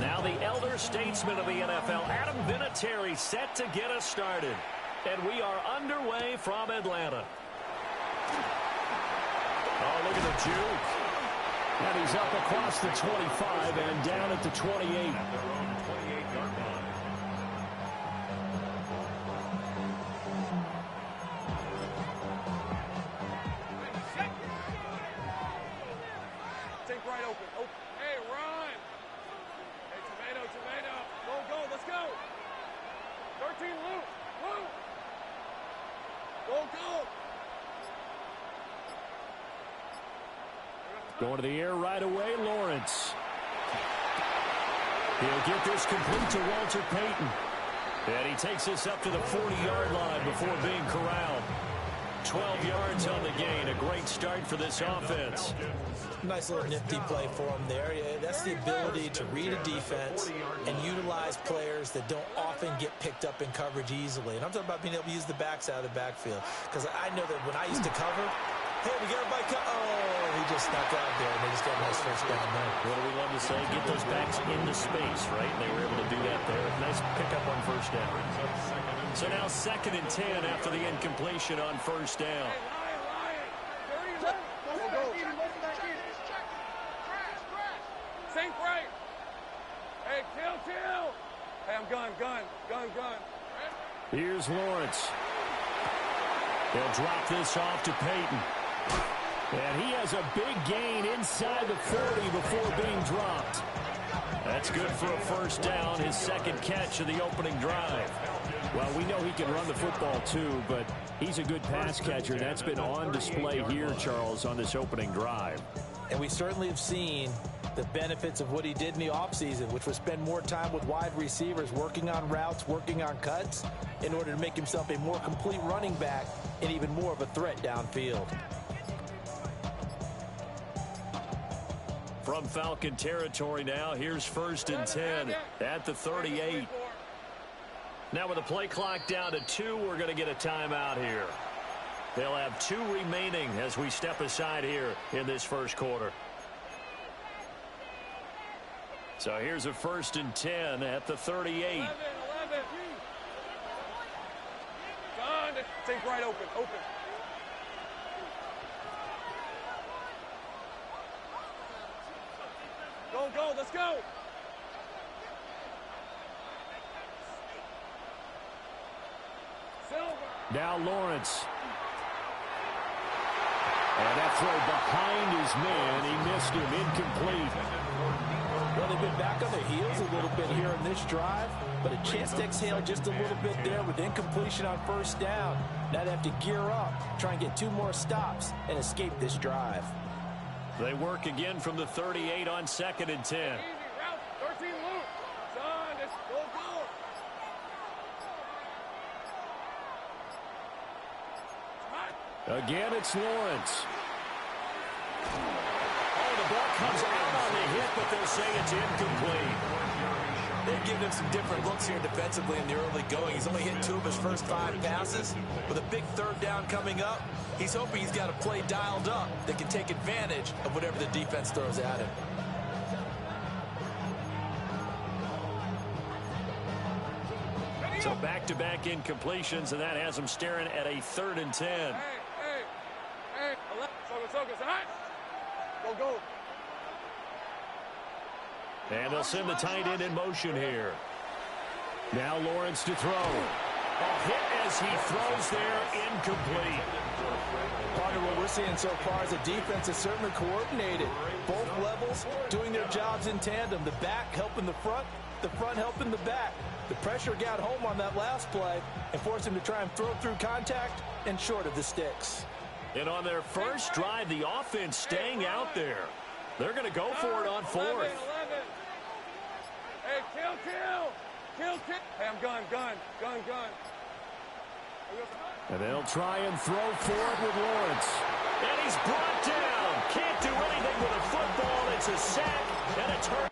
Now the elder statesman of the NFL, Adam Vinatieri, set to get us started. And we are underway from Atlanta. Oh, look at the juke. And he's up across the 25 and down at the 28. Take right open. Oh, hey, run. Hey, tomato. Go, let's go. 13, Luke. Go. Going to the air right away, Lawrence. He'll get this complete to Walter Payton. And he takes this up to the 40-yard line before being corralled. 12 yards on the gain. A great start for this offense. Nice little nifty play for him there. Yeah, that's the ability to read a defense and utilize players that don't often get picked up in coverage easily. And I'm talking about being able to use the backs out of the backfield. Because I know that when I used to cover, hey, we got everybody oh, he just snuck out there, and they just got a nice first down there. What do we love to say? Get those backs into space, right? They were able to do that there. Nice pickup on first down. So now 2nd and 10 after the incompletion on first down. Sink right. Hey, kill. Hey, I'm gun. Here's Lawrence. They'll drop this off to Payton. And he has a big gain inside the 40 before being dropped. That's good for a first down, his 2nd catch of the opening drive. Well, we know he can run the football too, but he's a good pass catcher. That's been on display here, Charles, on this opening drive. And we certainly have seen the benefits of what he did in the offseason, which was spend more time with wide receivers, working on routes, working on cuts, in order to make himself a more complete running back and even more of a threat downfield. From Falcon territory now, here's 1st and 10 at the 38. Now with the play clock down to 2, we're going to get a timeout here. They'll have 2 remaining as we step aside here in this first quarter. So here's a 1st and 10 at the 38. 11. Gun. Take right open. Go, let's go. Silver. Now Lawrence. And that throw behind his man. He missed him. Incomplete. Well, they've been back on their heels a little bit here in this drive, but a chance to exhale just a little bit there with incompletion on first down. Now they have to gear up, try and get 2 more stops, and escape this drive. They work again from the 38 on 2nd and 10. Easy route. 13, Luke. Son, let's go. Again, it's Lawrence. Oh, the ball comes out on the hit, but they'll say it's incomplete. They've given him some different looks here defensively in the early going. He's only hit 2 of his first 5 passes. With a big 3rd down coming up, he's hoping he's got a play dialed up that can take advantage of whatever the defense throws at him. So back-to-back incompletions, and that has him staring at a 3rd and 10. Hey. Go. And they'll send the tight end in motion here. Now Lawrence to throw. A hit as he throws there, incomplete. Part of what we're seeing so far is the defense is certainly coordinated. Both levels doing their jobs in tandem. The back helping the front helping the back. The pressure got home on that last play and forced him to try and throw through contact and short of the sticks. And on their first drive, the offense staying out there. They're going to go for it on 4th. 11. Hey, kill. Hey, I'm gun. And they'll try and throw for it with Lawrence. And he's brought down. Can't do anything with a football. It's a sack and a turn.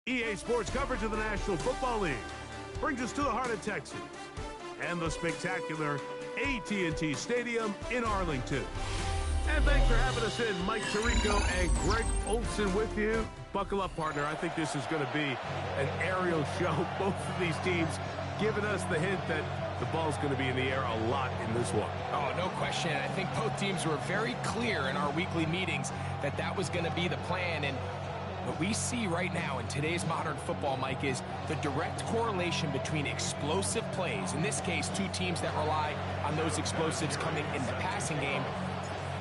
EA Sports coverage of the National Football League brings us to the heart of Texas and the spectacular AT&T Stadium in Arlington. And thanks for having us in. Mike Tirico and Greg Olson with you. Buckle up, partner. I think this is going to be an aerial show. Both of these teams giving us the hint that the ball's going to be in the air a lot in this one. Oh, no question. I think both teams were very clear in our weekly meetings that that was going to be the plan. And what we see right now in today's modern football, Mike, is the direct correlation between explosive plays, in this case, two teams that rely on those explosives coming in the passing game,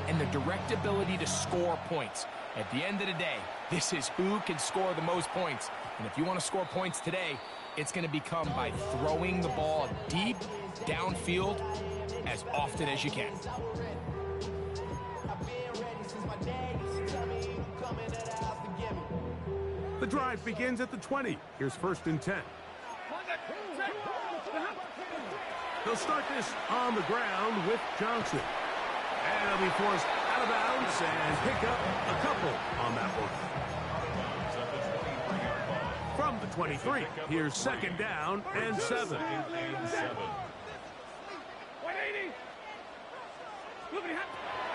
and the direct ability to score points. At the end of the day, this is who can score the most points. And if you want to score points today, it's going to become by throwing the ball deep downfield as often as you can. The drive begins at the 20. Here's 1st and 10. They'll start this on the ground with Johnson. And they'll be forced out of bounds and pick up a couple on that one. From the 23, here's 2nd down and 7.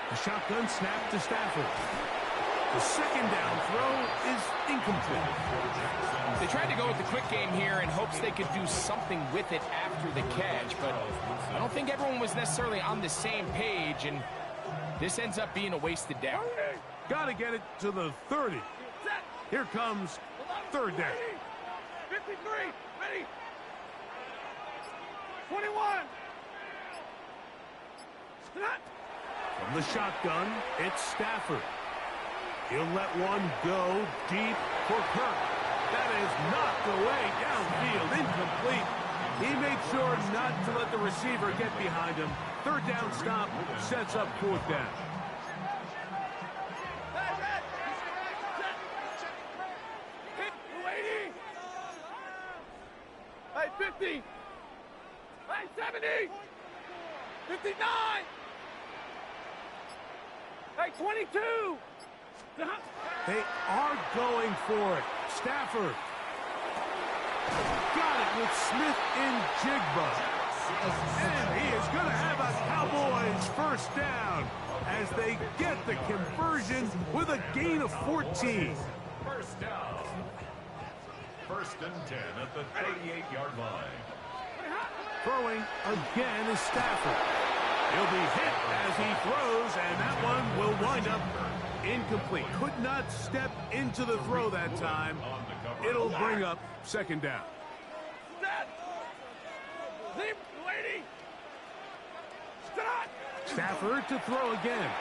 The shotgun snap to Stafford. The 2nd down throw is incomplete. They tried to go with the quick game here in hopes they could do something with it after the catch, but I don't think everyone was necessarily on the same page, and this ends up being a wasted down. Got to get it to the 30. Here comes 3rd down. 53, ready. 21. From the shotgun, it's Stafford. He'll let one go deep for Kirk. That is knocked away downfield, incomplete. He made sure not to let the receiver get behind him. 3rd down stop sets up 4th down. Hey, 50. Hey, 70. 59. Hey, 22. They are going for it. Stafford. Got it with Smith and Jigba. And he is going to have a Cowboys 1st down as they get the conversion with a gain of 14. 1st down. 1st and 10 at the 38-yard line. Throwing again is Stafford. He'll be hit as he throws, and that one will wind up incomplete. Could not step into the throw that time. It'll bring up 2nd down. Stafford to throw again.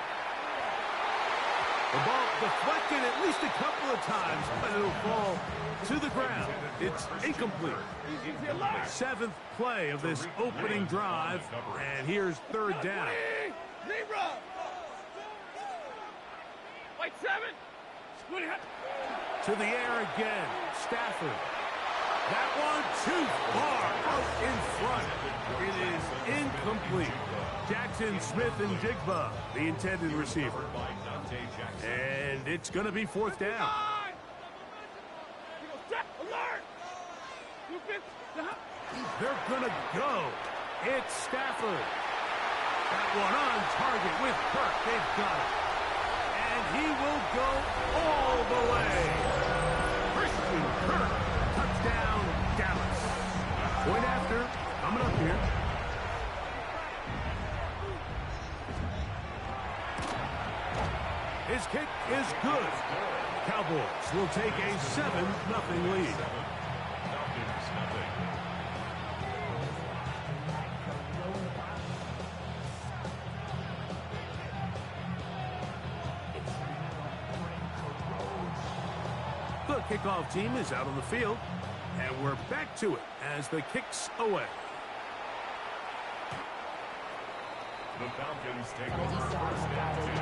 The ball deflected at least a couple of times, but it'll fall to the ground. It's incomplete. 7th play of this opening drive, and here's 3rd down. Wait, 7. To the air again, Stafford. That one too far out in front. It is incomplete. Jackson, Smith, and Jigba, the intended receiver. And it's going to be 4th down. They're going to go. It's Stafford. That one on target with Kirk. They've got it. And he will go all the way. Christian Kirk. Touchdown, Dallas. Point after. Coming up here. His kick is good. Cowboys will take a 7-0 lead. The kickoff team is out on the field, and we're back to it as the kick's away. The Falcons take over 1st and 10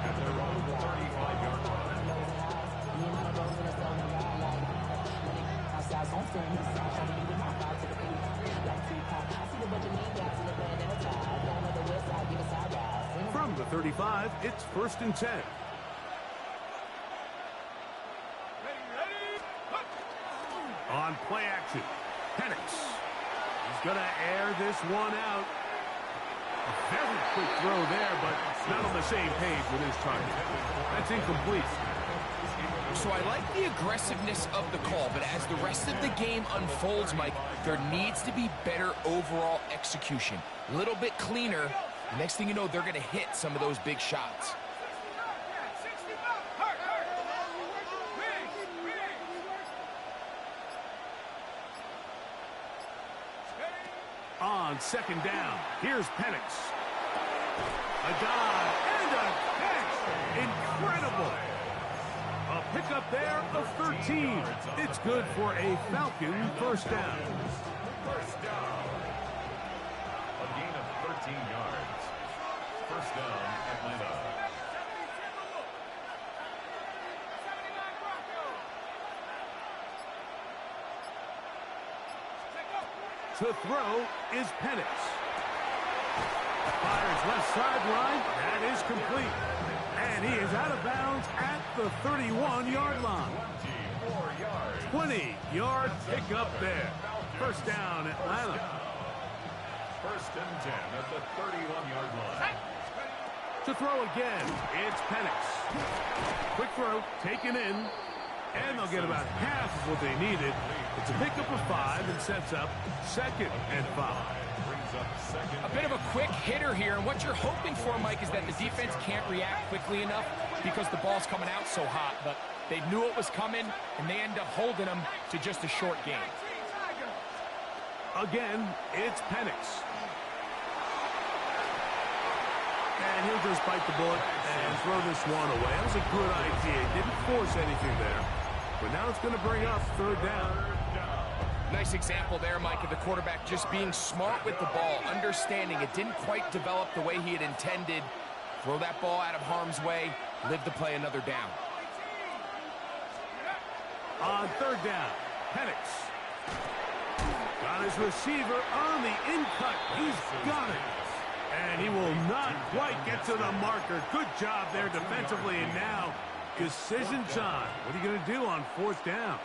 at their own 35-yard line. From the 35, it's 1st and 10. On play action, Penix. He's going to air this one out. A very quick throw there, but not on the same page with his target. That's incomplete. So I like the aggressiveness of the call, but as the rest of the game unfolds, Mike, there needs to be better overall execution. A little bit cleaner. The next thing you know, they're going to hit some of those big shots. On second down, here's Penix. A dive and a catch. Incredible. A pickup there of 13. It's good for a Falcon first down. First down. A gain of 13 yards. First down, Atlanta. To throw is Penix. Fires left sideline. That is complete. And he is out of bounds at the 31-yard line. 20-yard pickup there. First down, Atlanta. First and 10 at the 31-yard line. To throw again, it's Penix. Quick throw, taken in. And they'll get about half of what they needed. It's a pickup of 5 and sets up 2nd and 5. A bit of a quick hitter here, and what you're hoping for, Mike, is that the defense can't react quickly enough because the ball's coming out so hot. But they knew it was coming, and they end up holding them to just a short gain. Again, it's Penix. And he'll just bite the bullet and throw this one away. That was a good idea. He didn't force anything there. But now it's going to bring up third down. Nice example there, Mike, of the quarterback just being smart with the ball, understanding it didn't quite develop the way he had intended. Throw that ball out of harm's way, live to play another down. On third down, Penix. Got his receiver on the in-cut. He's got it. And he will not quite get to the marker. Good job there defensively. And now, decision time. What are you going to do on fourth down?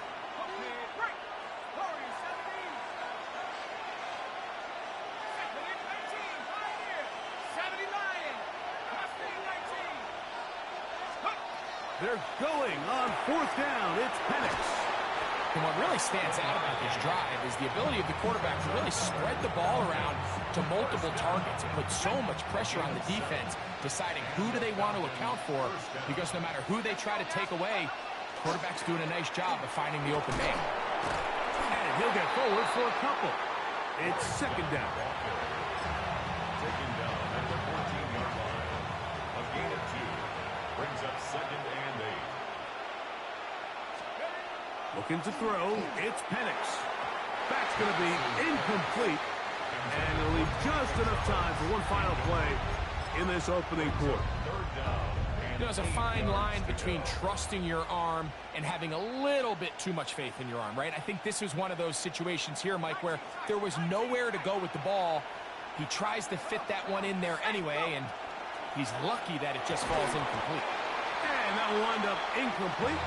They're going on fourth down. It's Penix. And what really stands out about this drive is the ability of the quarterback to really spread the ball around to multiple targets and put so much pressure on the defense, deciding who do they want to account for, because no matter who they try to take away, the quarterback's doing a nice job of finding the open man. And he'll get forward for a couple. It's second down. Taken down at the 14-yard line. A gain of 2 brings up 2nd and 8. Looking to throw, it's Penix. That's going to be incomplete. And it'll leave just enough time for one final play in this opening quarter. There's a fine line between trusting your arm and having a little bit too much faith in your arm, right? I think this is one of those situations here, Mike, where there was nowhere to go with the ball. He tries to fit that one in there anyway, and he's lucky that it just falls incomplete. And that will wind up incomplete.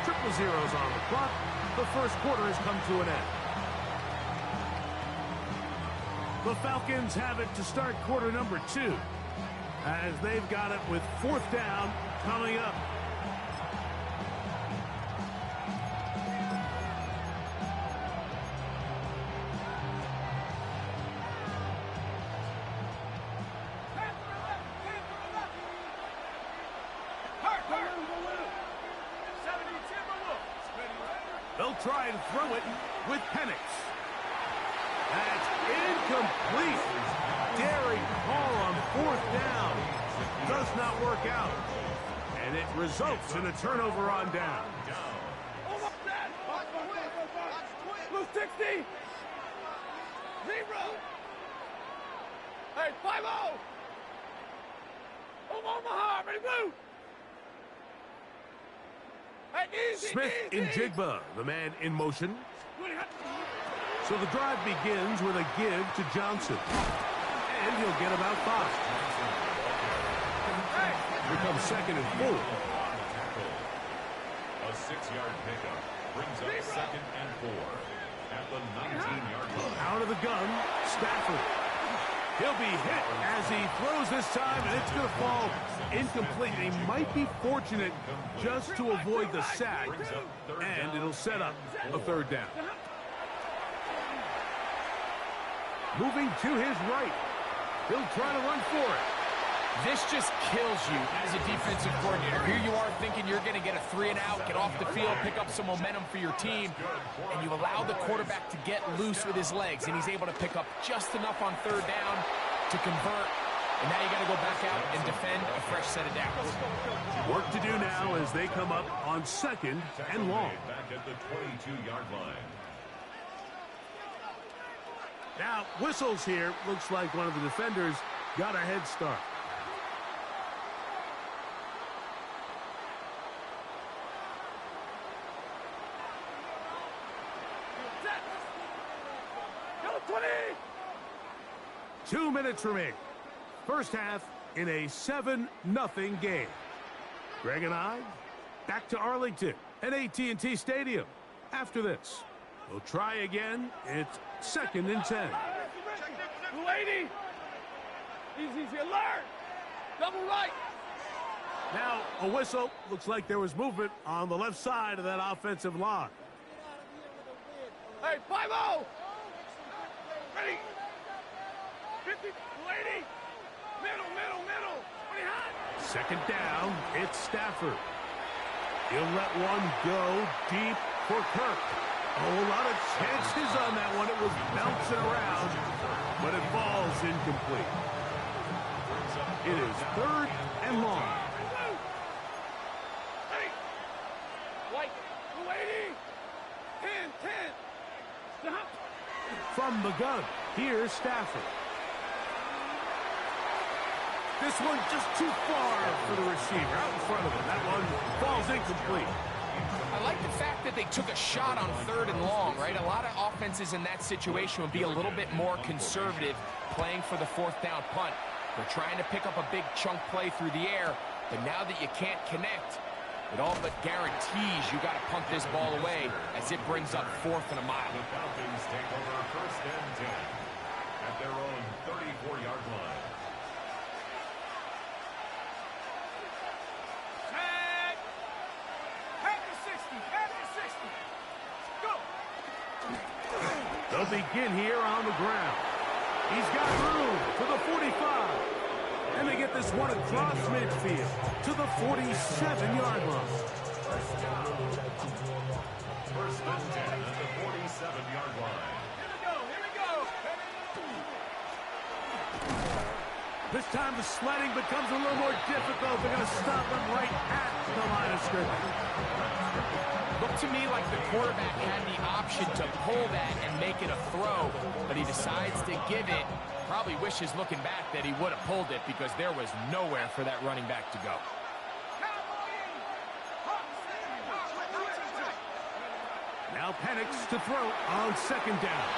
Triple zeros on the clock. The first quarter has come to an end. The Falcons have it to start quarter number 2, as they've got it with fourth down coming up. They'll try and throw it with Penix. That's incomplete. Daring call on fourth down. Does not work out. And it results in a turnover on down. Blue 60. 0. Hey, 5-0. Omaha, ready, blue. Hey, easy, Smith easy. in Jigba, the man in motion. So the drive begins with a give to Johnson. And he'll get about 5. Here comes 2nd and 4. A 6-yard pickup. Brings up second and 4 at the 19-yard line. Out of the gun, Stafford. He'll be hit as he throws this time, and it's going to fall incomplete. He might be fortunate just to avoid the sack, and it'll set up a third down. Moving to his right. He'll try to run for it. This just kills you as a defensive coordinator. Here you are thinking you're going to get a 3-and-out, get off the field, pick up some momentum for your team, and you allow the quarterback to get loose with his legs, and he's able to pick up just enough on third down to convert. And now you got to go back out and defend a fresh set of downs. Work to do now as they come up on second and long. Back at the 22-yard line. Now, whistles here. Looks like one of the defenders got a head start. Go 20! 2 minutes remaining. First half in a 7-0 game. Greg and I back to Arlington at AT&T Stadium. After this, we'll try again. It's second and 10. 280! Easy, alert! Double right! Now a whistle. Looks like there was movement on the left side of that offensive line. Hey, 5-0! Ready! 50, 280! Middle! 20 hot! Second down, it's Stafford. He'll let one go deep for Kirk. Oh, a lot of chances on that one. It was bouncing around, but it falls incomplete. It is third and long. Ready! White, 280! 10! Stop! From the gun, here's Stafford. This one just too far for the receiver. Out in front of him. That one falls incomplete. I like the fact that they took a shot on third and long, right? A lot of offenses in that situation would be a little bit more conservative playing for the fourth down punt. They're trying to pick up a big chunk play through the air, but now that you can't connect, it all but guarantees you got to punt this ball away as it brings up fourth and a mile. The Falcons take over first and 10 at their own 34-yard line. They'll begin here on the ground. He's got room to the 45. And they get this one across midfield to the 47-yard line. First and 10 at the 47-yard line. Here we go! This time the sledding becomes a little more difficult. They're going to stop him right at the line of scrimmage. Looked to me like the quarterback had the option to pull that and make it a throw, but he decides to give it. Probably wishes looking back that he would have pulled it because there was nowhere for that running back to go. Now Penix to throw on second down.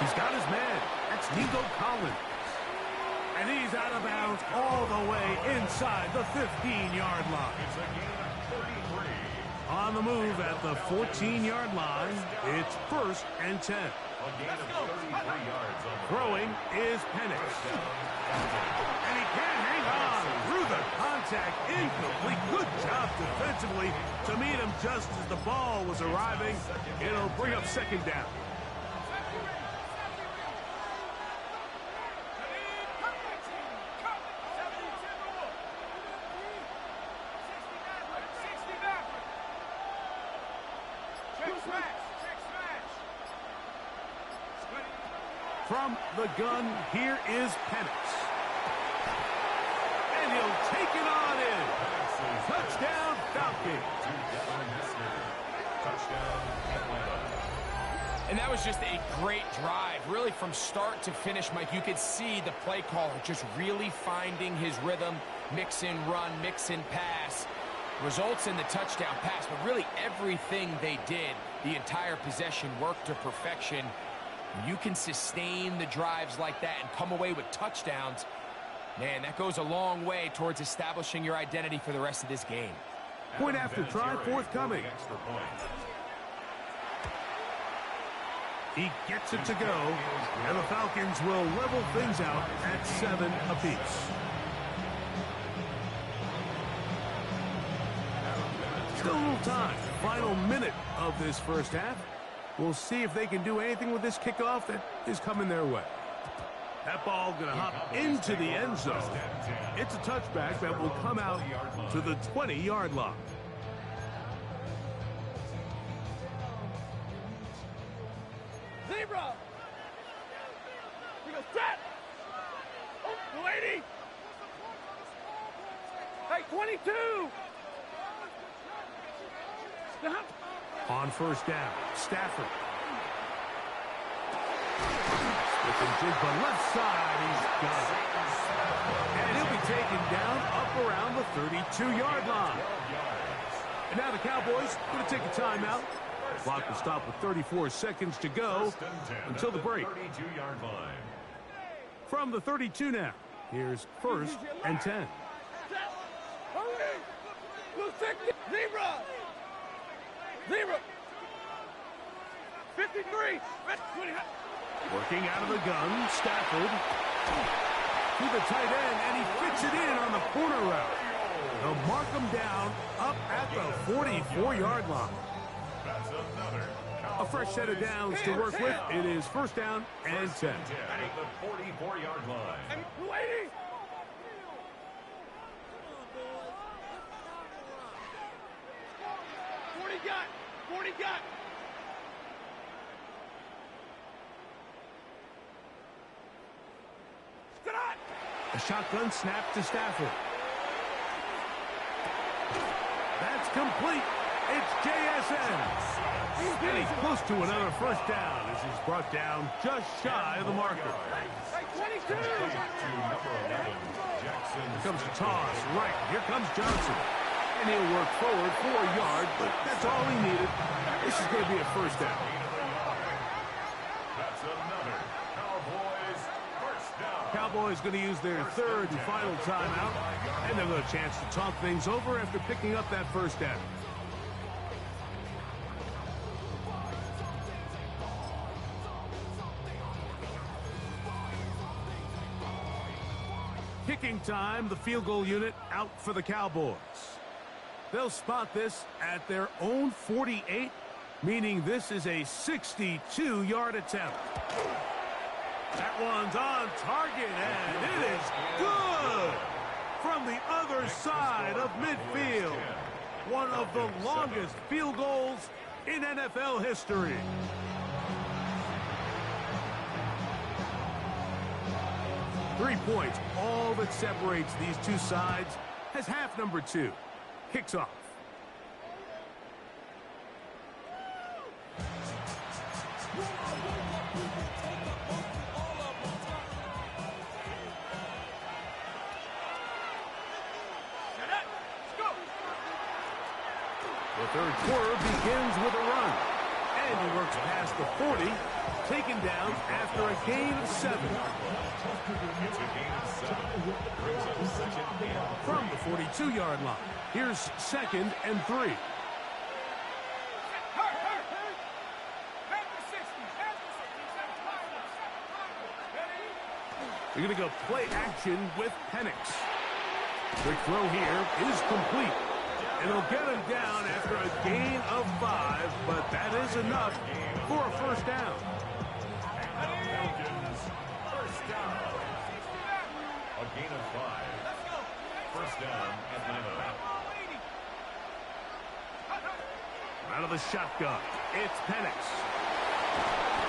He's got his man. That's Nico Collins. And he's out of bounds all the way inside the 15-yard line. It's a gain of 33. On the move at the 14-yard line, it's first and 10. A gain of 33 yards on the Throwing is Penix. And he can't hang on through the contact. Incomplete. Good job defensively to meet him just as the ball was arriving. It'll bring up second down. From the gun, here is Penix. And he'll take it on in. Touchdown, Falcons. touchdown, Atlanta. And that was just a great drive. Really, from start to finish, Mike, you could see the play caller just really finding his rhythm. Mix in run, mix in pass. Results in the touchdown pass, but really everything they did, the entire possession worked to perfection. You can sustain the drives like that and come away with touchdowns. Man, that goes a long way towards establishing your identity for the rest of this game. Point after try, forthcoming. Extra point. He gets it to go, and the Falcons will level things out at 7 apiece. Still a little time. Final minute of this first half. We'll see if they can do anything with this kickoff that is coming their way. That ball going to hop into the end zone. It's a touchback that will come out to the 20-yard line. Zebra! We go set! Oh, 280! Hey, 22! Stop! On first down, Stafford. With the jig on left side, he's got it. And he'll be taken down up around the 32-yard line. And now the Cowboys going to take a timeout. Clock will stop with 34 seconds to go until the break. From the 32 now, here's 1st and 10. Hurry! Blue 60! Zebra! Zebra! 53! Working out of the gun, Stafford to the tight end, and he fits it in on the corner route. They'll mark him down up at the 44-yard line. A fresh set of downs to work with. It is 1st down and 10. At the 44-yard line. 280! Got! A shotgun snap to Stafford. That's complete. It's JSN. And he's close to another 1st down as he's brought down just shy of the marker. Hey, 22! Here comes a toss. Right. Here comes Johnson. And he'll work forward 4 yards, but that's all he needed. This is going to be a 1st down. That's another Cowboys 1st down. Cowboys going to use their 3rd and final timeout, and they'll get a chance to talk things over after picking up that 1st down. Kicking time, the field goal unit out for the Cowboys. They'll spot this at their own 48, meaning this is a 62-yard attempt. That one's on target, and it is good from the other side of midfield. One of the longest field goals in NFL history. Three points, all that separates these two sides, as half number 2 kicks off. The 3rd quarter begins with a run. And he works past the 40, taken down after a gain of 7. It's a gain of 7. Brings up 2nd and 3. From the 42-yard line, here's 2nd and 3. They're going to go play action with Penix. Quick throw here is complete. And he'll get him down after a gain of 5, but that is enough for a 1st down. Falcons 1st down. A gain of 5. 1st down at 9. Out of the shotgun, it's Penix.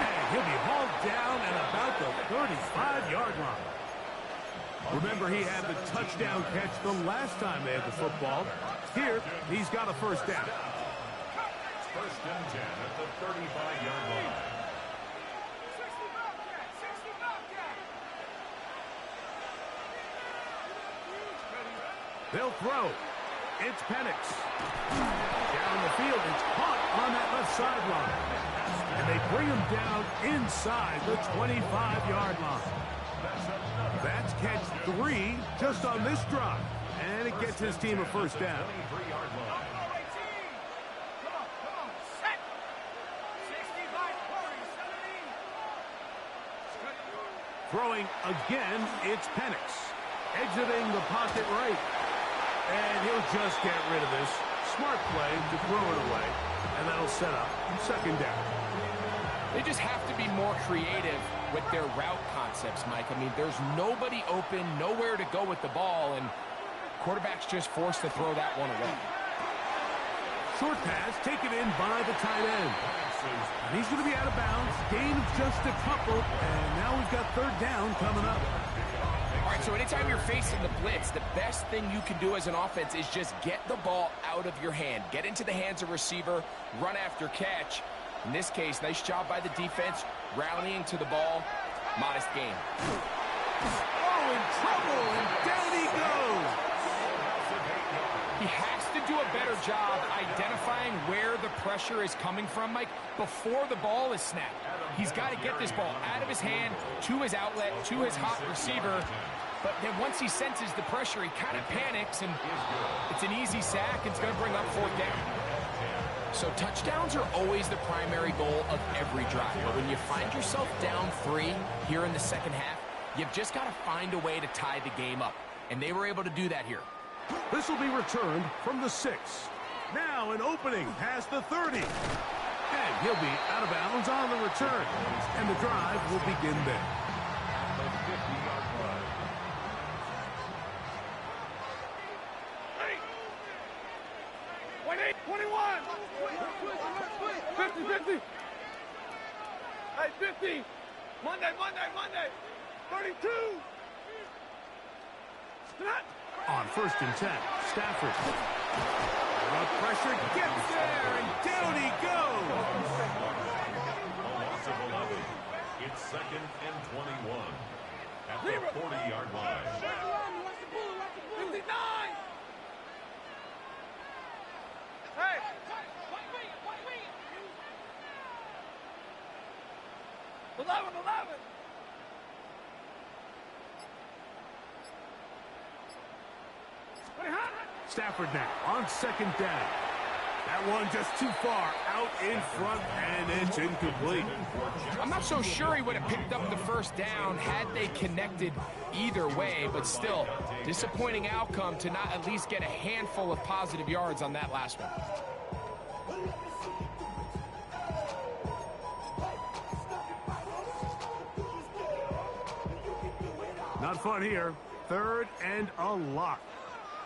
And he'll be hauled down at about the 35-yard line. Remember, he had the touchdown catch the last time they had the football. Here, he's got a 1st down. 1st and 10 at the 35-yard line. They'll throw. It's Penix. Down the field, it's caught on that left sideline. And they bring him down inside the 25-yard line. That's catch 3 just on this drive. And it gets his team a 1st down. Throwing again, it's Penix. Exiting the pocket right. And he'll just get rid of this. Smart play to throw it away. And that'll set up second down. They just have to be more creative with their route concepts, Mike. I mean, there's nobody open, nowhere to go with the ball, and quarterback's just forced to throw that one away. Short pass taken in by the tight end. And he's going to be out of bounds. Gain of just a couple, and now we've got third down coming up. All right, so anytime you're facing the blitz, the best thing you can do as an offense is just get the ball out of your hand. Get into the hands of receiver, run after catch. In this case, nice job by the defense, rallying to the ball. Modest gain. Oh, in trouble, and down he goes. He has to do a better job identifying where the pressure is coming from, Mike, before the ball is snapped. He's got to get this ball out of his hand, to his outlet, to his hot receiver. But then once he senses the pressure, he kind of panics, and it's an easy sack. It's going to bring up fourth down. So touchdowns are always the primary goal of every drive. But when you find yourself down 3 here in the second half, you've just got to find a way to tie the game up. And they were able to do that here. This will be returned from the 6. Now an opening past the 30. And he'll be out of bounds on the return. And the drive will begin there. The 50-yard line. 21. 50. Hey, 50. Monday. 32. On 1st and 10, Stafford. The pressure gets there, and down he goes. A loss of 11. It's 2nd and 21 at the 40-yard line. 59. Hey. 11. Stafford now on 2nd down. That one just too far out in front, and it's incomplete. I'm not so sure he would have picked up the first down had they connected either way, but still, disappointing outcome to not at least get a handful of positive yards on that last one. Not fun here. 3rd and a lot.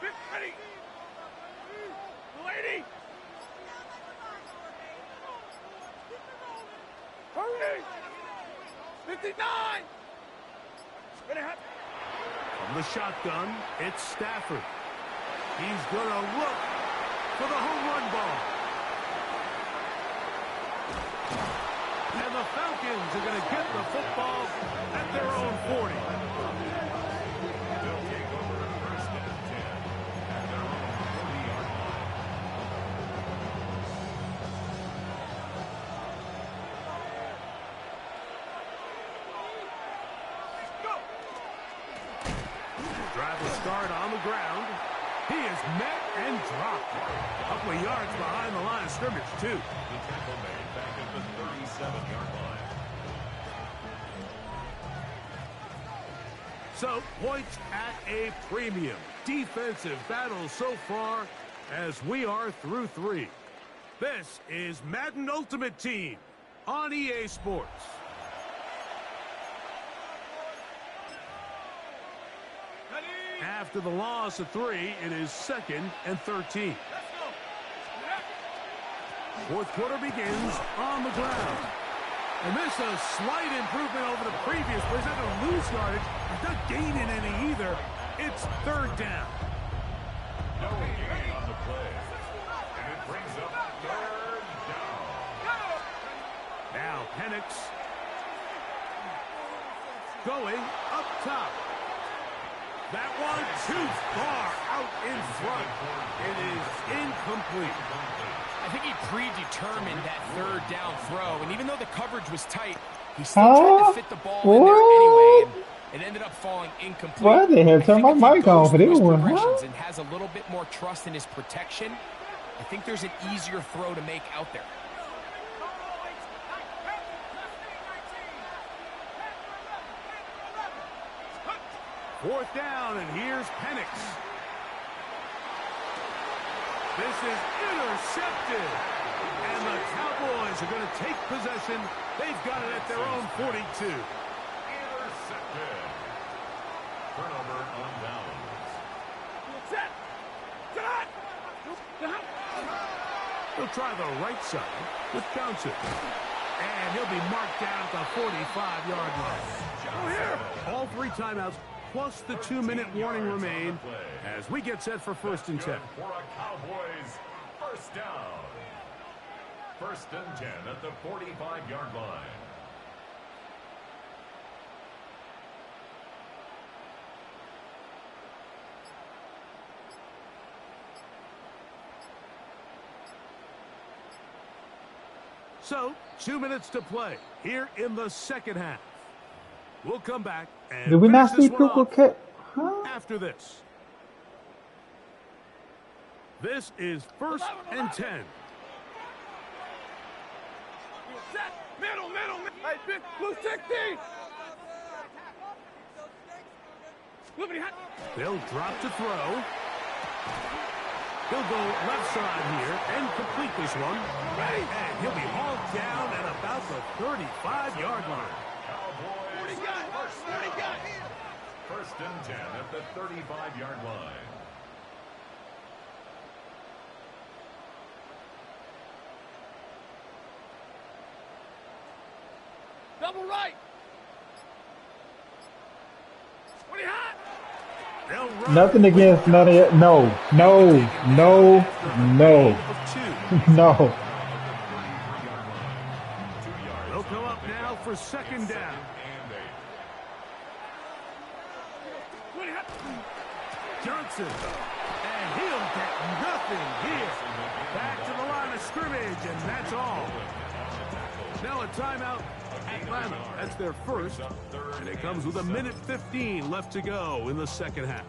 Ready. Lady. Hurry. 59. From the shotgun, it's Stafford. He's going to look for the home run ball. And the Falcons are going to get the football at their own 40. They'll take over 1st and 10 at their own 40-yard line. Drive will start on the ground. He is met and dropped. A couple of yards behind the line of scrimmage, too. The tackle made back at the 37-yard line. So, points at a premium. Defensive battle so far as we are through 3. This is Madden Ultimate Team on EA Sports. After the loss of 3, it is 2nd and 13. Fourth quarter begins on the ground. And this is a slight improvement over the previous play. He's not going to lose yardage. He's not gaining any either. It's 3rd down. No gain on the play. And it brings up 3rd down. Now Penix going up top. That one too far out in front. It is incomplete. I think he predetermined that 3rd down throw, and even though the coverage was tight, he still tried to fit the ball in there anyway, and it ended up falling incomplete. Why they have turned my mic on for this one, huh? And has a little bit more trust in his protection, I think there's an easier throw to make out there. 4th down, and here's Penix. This is intercepted. And the Cowboys are going to take possession. They've got it at their own 42. Intercepted. Turnover on downs. Set. Set. He'll try the right side with Johnson. And he'll be marked down at the 45-yard line. Go here. All 3 timeouts plus the 2-minute warning remain as we get set for 1st and 10. For a Cowboys first down. 1st and 10 at the 45-yard line. So, 2 minutes to play here in the 2nd half. We'll come back and Did we not finish see this one Puka off Cat? Huh? after this. This is 1st and 10. Set. Middle. Hey, blue 16. Look at They'll drop to throw. He'll go left side here and complete this one. And he'll be hauled down at about the 35-yard line. Cowboys first and 10 at the 35-yard line. double right. What do you hot? Nothing against none of it. No. No. They'll come up now for 2nd down. Johnson. And he'll get nothing here. Back to the line of scrimmage, and that's all. Now a timeout. Atlanta. That's their first. And it comes with 1:15 left to go in the 2nd half.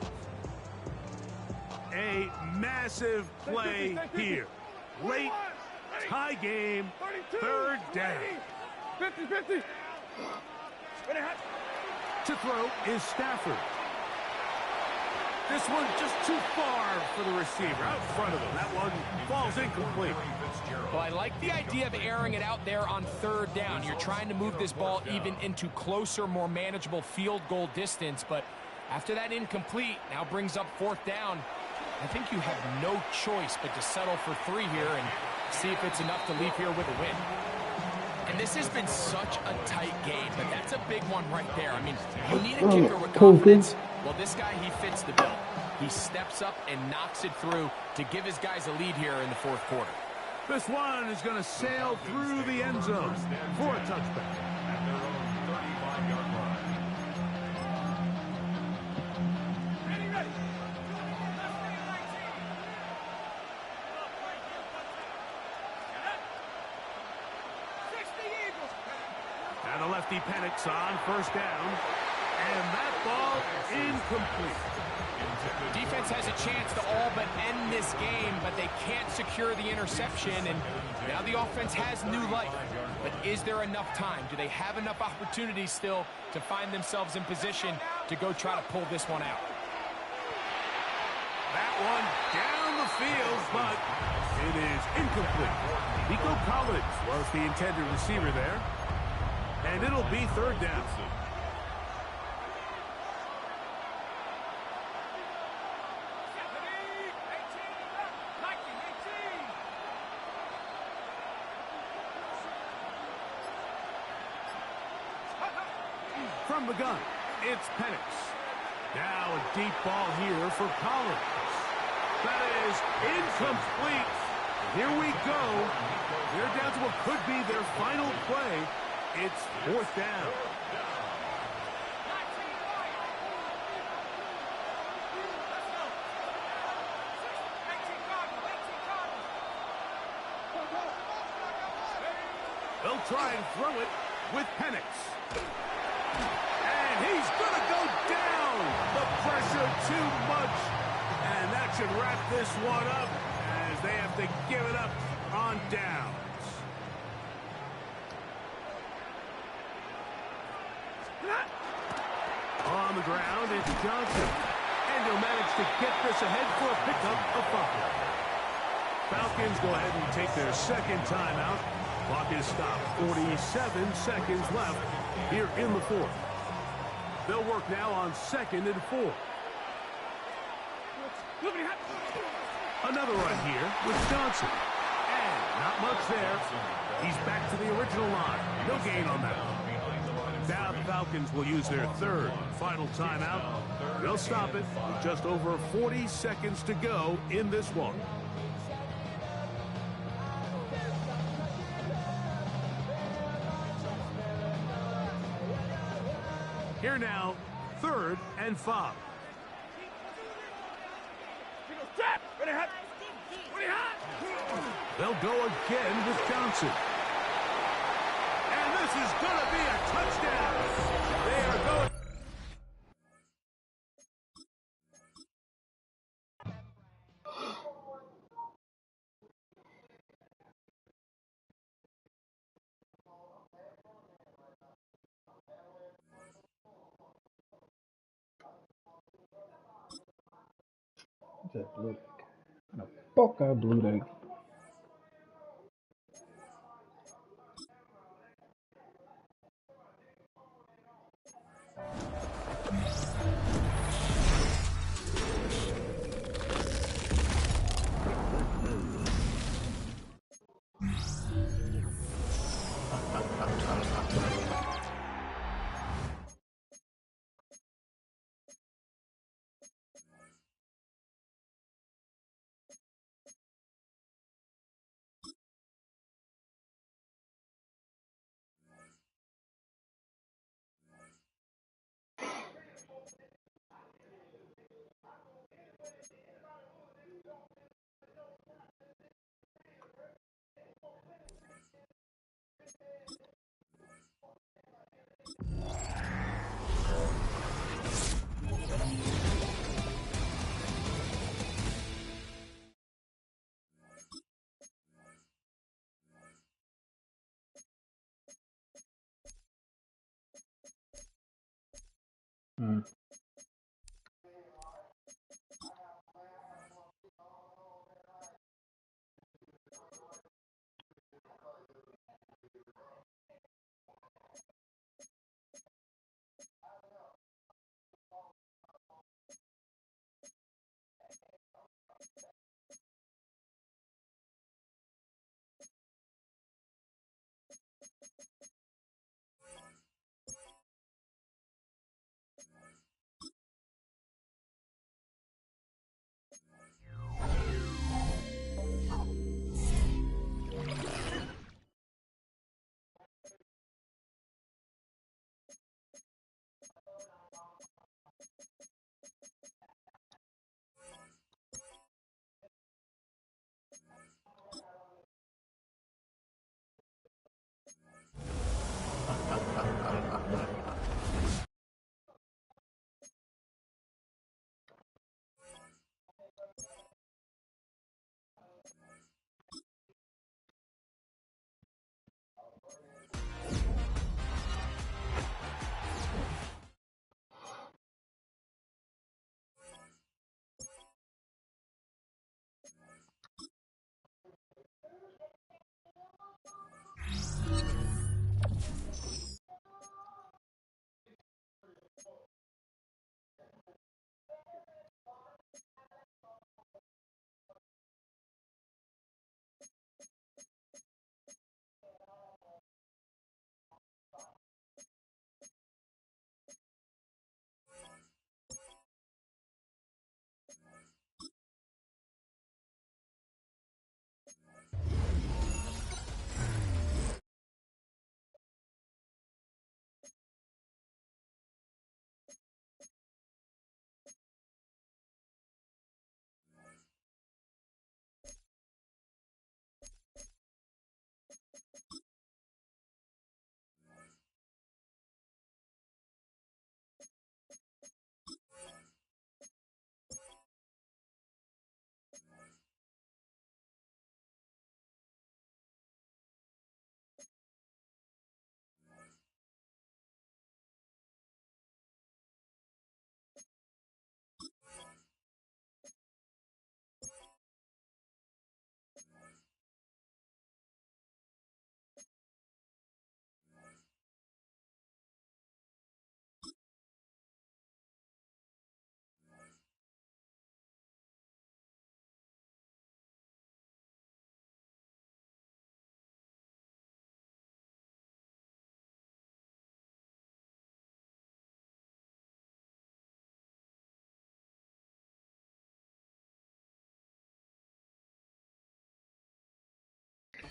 A massive play here. Late tie game. 3rd down. 50. To throw is Stafford. This one just too far for the receiver. Out front of him. That one falls incomplete. Well, I like the idea of airing it out there on 3rd down. You're trying to move this ball even into closer, more manageable field goal distance. But after that incomplete, now brings up 4th down. I think you have no choice but to settle for 3 here and see if it's enough to leave here with a win. And this has been such a tight game, but that's a big one right there. I mean, you need a kicker with confidence. Well, this guy, he fits the bill. He steps up and knocks it through to give his guys a lead here in the 4th quarter. This one is going to sail through the end zone for a touchback. At their own 35-yard line. Ready. And the lefty Penix on 1st down. And that ball incomplete. Defense has a chance to all but end this game, but they can't secure the interception, and now the offense has new life. But is there enough time? Do they have enough opportunities still to find themselves in position to go try to pull this one out? That one down the field, but it is incomplete. Nico Collins was the intended receiver there. And it'll be 3rd down. From the gun, it's Penix. Now a deep ball here for Collins. That is incomplete. Here we go. They're down to what could be their final play. It's 4th down. They'll try and throw it with Penix. And he's going to go down. The pressure too much. And that should wrap this one up as they have to give it up on downs. On On the ground, it's Johnson. And he'll manage to get this ahead for a pickup of 5. Falcons go ahead and take their second timeout. Clock is stopped. 47 seconds left here in the fourth. They'll work now on 2nd and 4. Another run here with Johnson. And not much there. He's back to the original line. No gain on that. Now the Falcons will use their third and final timeout. They'll stop it with just over 40 seconds to go in this one. Here now, 3rd and 5. They'll go again with Johnson. And this is going to be a touchdown. They are going. That blue egg. The fuck I blew that.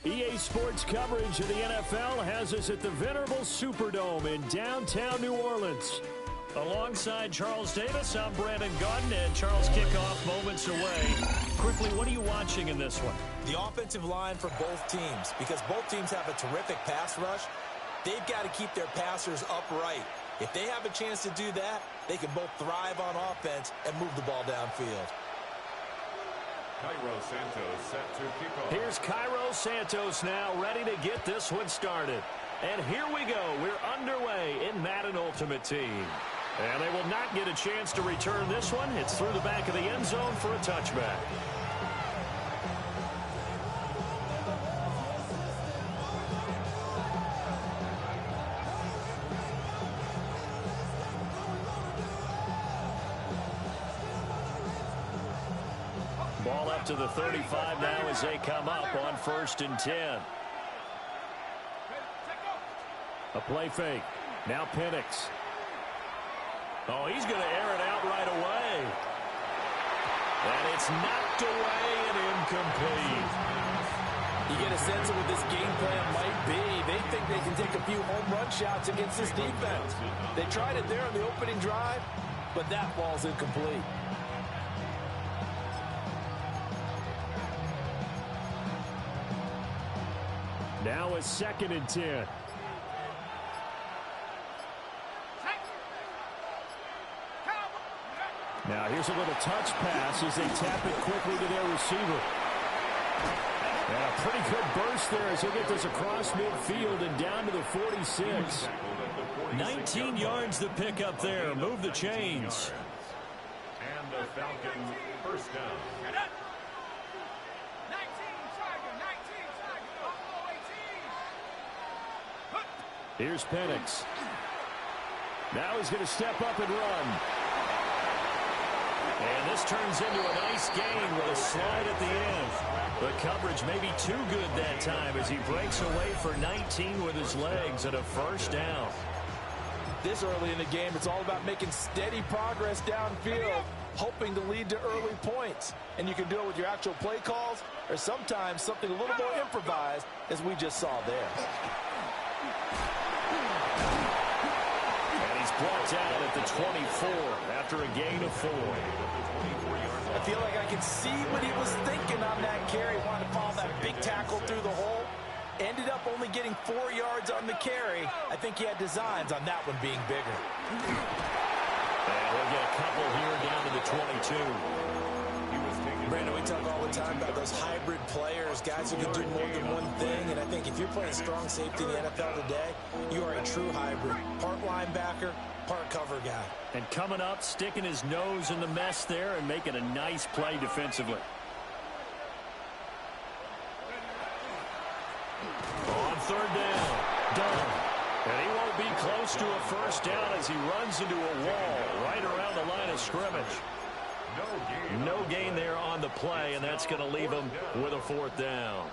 EA Sports coverage of the NFL has us at the venerable Superdome in downtown New Orleans. Alongside Charles Davis, I'm Brandon Gaudin, and Charles, kickoff moments away. Quickly, what are you watching in this one? The offensive line for both teams, because both teams have a terrific pass rush. They've got to keep their passers upright. If they have a chance to do that, they can both thrive on offense and move the ball downfield. Cairo Santos set to kick off. Here's Cairo Santos now, ready to get this one started. And here we go. We're underway in Madden Ultimate Team. And they will not get a chance to return this one. It's through the back of the end zone for a touchback. Ball up to the 35 now as they come up on 1st and 10. A play fake. Now Penix. Oh, he's going to air it out right away. And it's knocked away and incomplete. You get a sense of what this game plan might be. They think they can take a few home run shots against this defense. They tried it there on the opening drive, but that ball's incomplete. Now a 2nd and 10. Now here's a little touch pass as they tap it quickly to their receiver. And a pretty good burst there as they get this across midfield and down to the 46. 19 yards to pick up there. Move the chains. And the Falcons first down. Here's Penix. Now he's going to step up and run. And this turns into a nice gain with a slide at the end. The coverage may be too good that time as he breaks away for 19 with his legs and a first down. This early in the game, it's all about making steady progress downfield, hoping to lead to early points. And you can do it with your actual play calls or sometimes something a little more improvised, as we just saw there. And he's brought down at the 24 after a gain of 4. I feel like I can see what he was thinking on that carry. Wanted to follow that big tackle through the hole. Ended up only getting 4 yards on the carry. I think he had designs on that one being bigger. And we'll get a couple here down to the 22. Brandon, we talk all the time about those hybrid players, guys who can do more than one thing. And I think if you're playing strong safety in the NFL today, you are a true hybrid. Part linebacker, part cover guy. And coming up, sticking his nose in the mess there and making a nice play defensively. On 3rd down, done. And he won't be close to a first down as he runs into a wall right around the line of scrimmage. No gain there on the play, and that's going to leave him with a 4th down.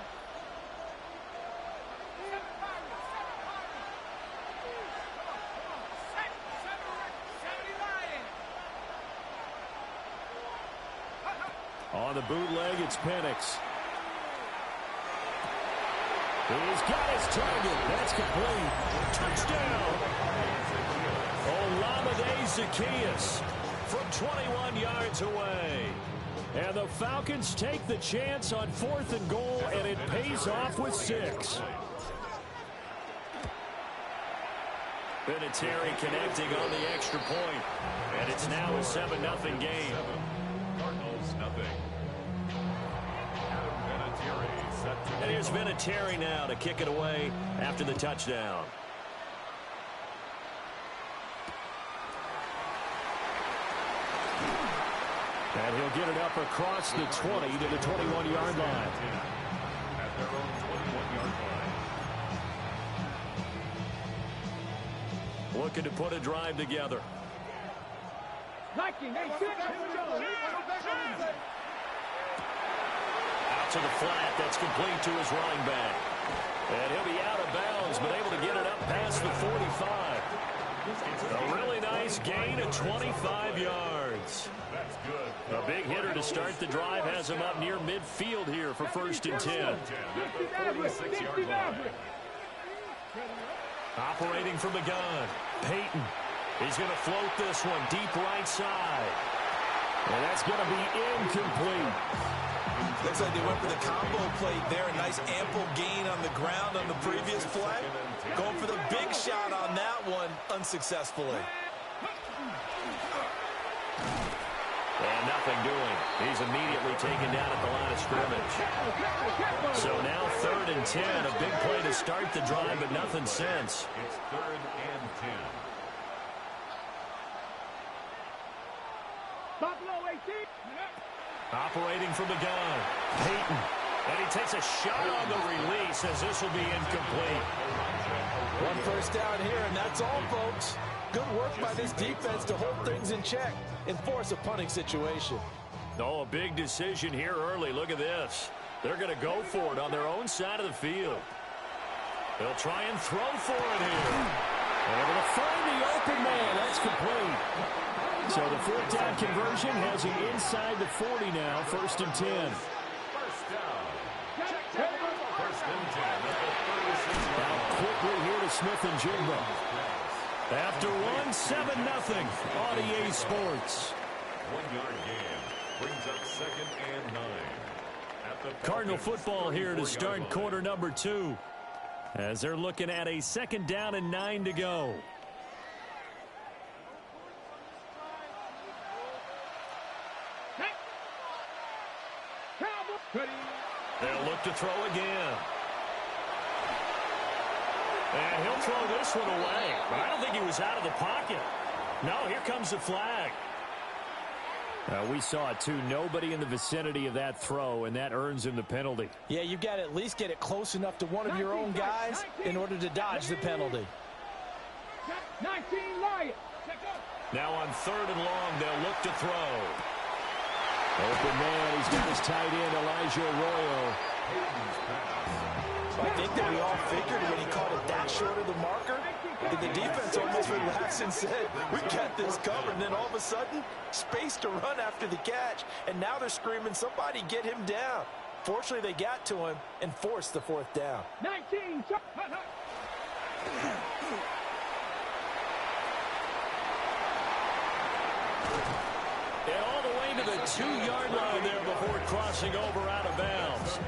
On the bootleg, it's Penix. He's got his target. That's complete. Touchdown. Olamide Zaccheaus from 21 yards away. And the Falcons take the chance on 4th and goal, and it pays off with 6. Vinatieri connecting on the extra point. And it's now a 7-0 game. Cardinals nothing. And here's Vinatieri now to kick it away after the touchdown. And he'll get it up across the 20 to the 21-yard line. At their own 21-yard line. Looking to put a drive together. Out to the flat. That's complete to his running back. And he'll be out of bounds, but able to get it up past the 45. A really nice gain of 25 yards. That's good. A big hitter to start the drive has him up near midfield here for 1st and 10. At the 46-yard line. Operating from the gun, Peyton. He's going to float this one deep right side. And that's going to be incomplete. Looks like they went for the combo plate there. A nice ample gain on the ground on the previous play. Going for the big shot on that one unsuccessfully. And nothing doing. He's immediately taken down at the line of scrimmage. So now 3rd and 10. A big play to start the drive, but nothing since. It's 3rd and 10. Operating from the gun, Peyton. And he takes a shot on the release as this will be incomplete. 1 first down here, and that's all, folks. Good work by this defense to hold things in check and force a punting situation. Oh, a big decision here early. Look at this. They're going to go for it on their own side of the field. They'll try and throw for it here. Able to find the open man. That's complete. So the 4th down conversion has him inside the 40 now, 1st and 10. First down. First and 10 at the 36-yard Now line. quickly here to Smith and Jigba. After 1-7-0 on EA Sports. 1-yard gain brings up 2nd and 9. At the Cardinal football here to start quarter number 2. As they're looking at a 2nd down and 9 to go. They'll look to throw again. And he'll throw this one away. But I don't think he was out of the pocket. No, here comes the flag. We saw it, too. Nobody in the vicinity of that throw, and that earns him the penalty. Yeah, you've got to at least get it close enough to one of your own guys in order to dodge the penalty. 19 Lions. Now on 3rd and long, they'll look to throw. Open man, he's got his tight end, Elijah Arroyo. I think that we all figured when he caught it that short of the marker, that the defense almost relaxed and said, we got this covered. And then all of a sudden, space to run after the catch. And now they're screaming, somebody get him down. Fortunately, they got to him and forced the 4th down. 19. And all the way to the 2-yard line there before crossing over out of bounds.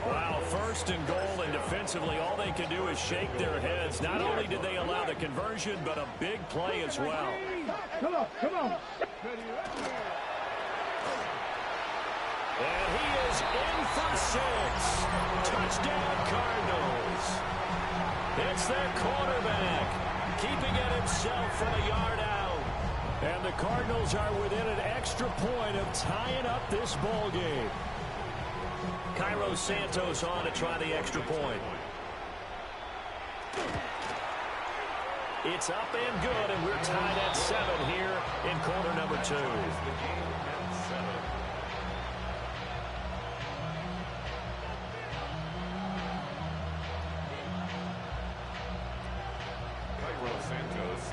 Wow, 1st and goal, and defensively all they can do is shake their heads. Not only did they allow the conversion, but a big play as well. Come on, come on. And he is in for 6. Touchdown, Cardinals. It's their quarterback, keeping it himself from a yard out. And the Cardinals are within an extra point of tying up this ball game. Cairo Santos on to try the extra point. It's up and good, and we're tied at 7 here in quarter number 2.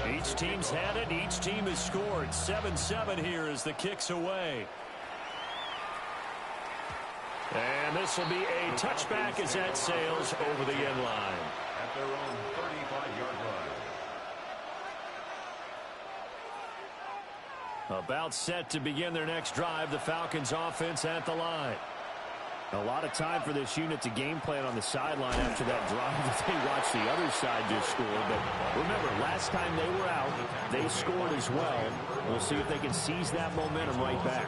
Each team's had it. Each team has scored. 7-7 here as the kick's away. And this will be a touchback as that sails over the end line. At their own 35-yard line. About set to begin their next drive. The Falcons offense at the line. A lot of time for this unit to game plan on the sideline after that drive that they watched the other side just score. But remember, last time they were out, they scored as well. We'll see if they can seize that momentum right back.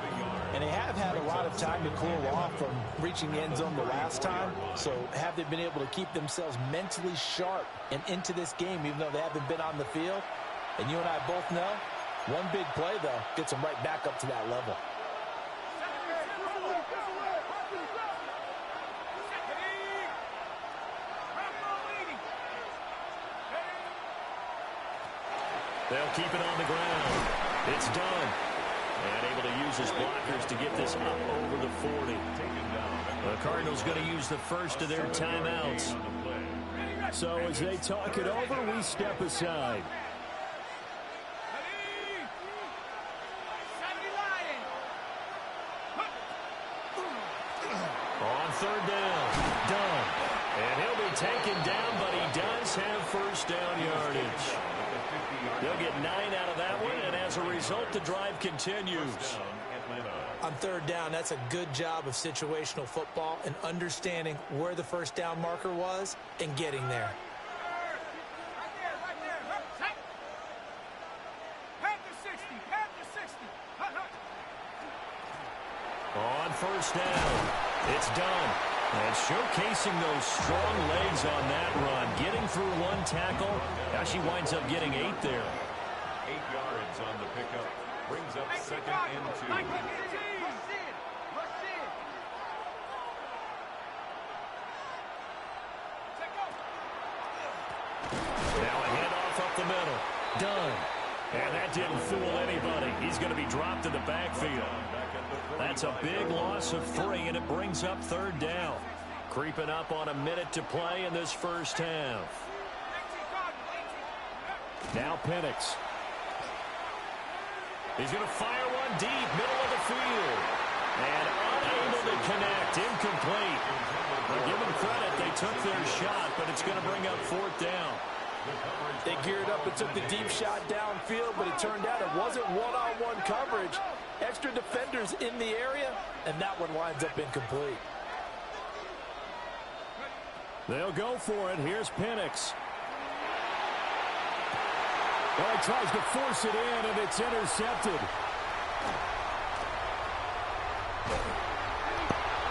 And they have had a lot of time to cool off from reaching the end zone the last time. So have they been able to keep themselves mentally sharp and into this game, even though they haven't been on the field? And you and I both know, one big play, though, gets them right back up to that level. They'll keep it on the ground. It's done. And able to use his blockers to get this up over the 40. The Cardinals going to use the first of their timeouts. So as they talk it over, we step aside. third down. Done. And he'll be taken down, but he does have first down yardage. They'll get 9 out of that one, and as a result, the drive continues. On third down, that's a good job of situational football and understanding where the first down marker was and getting there. On first down, it's done. And showcasing those strong legs on that run. Getting through one tackle. Now she winds up getting 8 there. 8 yards on the pickup. Brings up second and 2. Now a handoff up the middle. Done. And that didn't fool anybody. He's going to be dropped in the backfield. That's a big loss of 3, and it brings up third down. Creeping up on a minute to play in this first half. Now Penix. He's going to fire one deep, middle of the field. And unable to connect, incomplete. But give them credit, they took their shot, but it's going to bring up fourth down. They geared up and took the deep shot downfield, but it turned out it wasn't one-on-one coverage. Extra defenders in the area, and that one winds up incomplete. They'll go for it. Here's Penix. Well, he tries to force it in, and it's intercepted.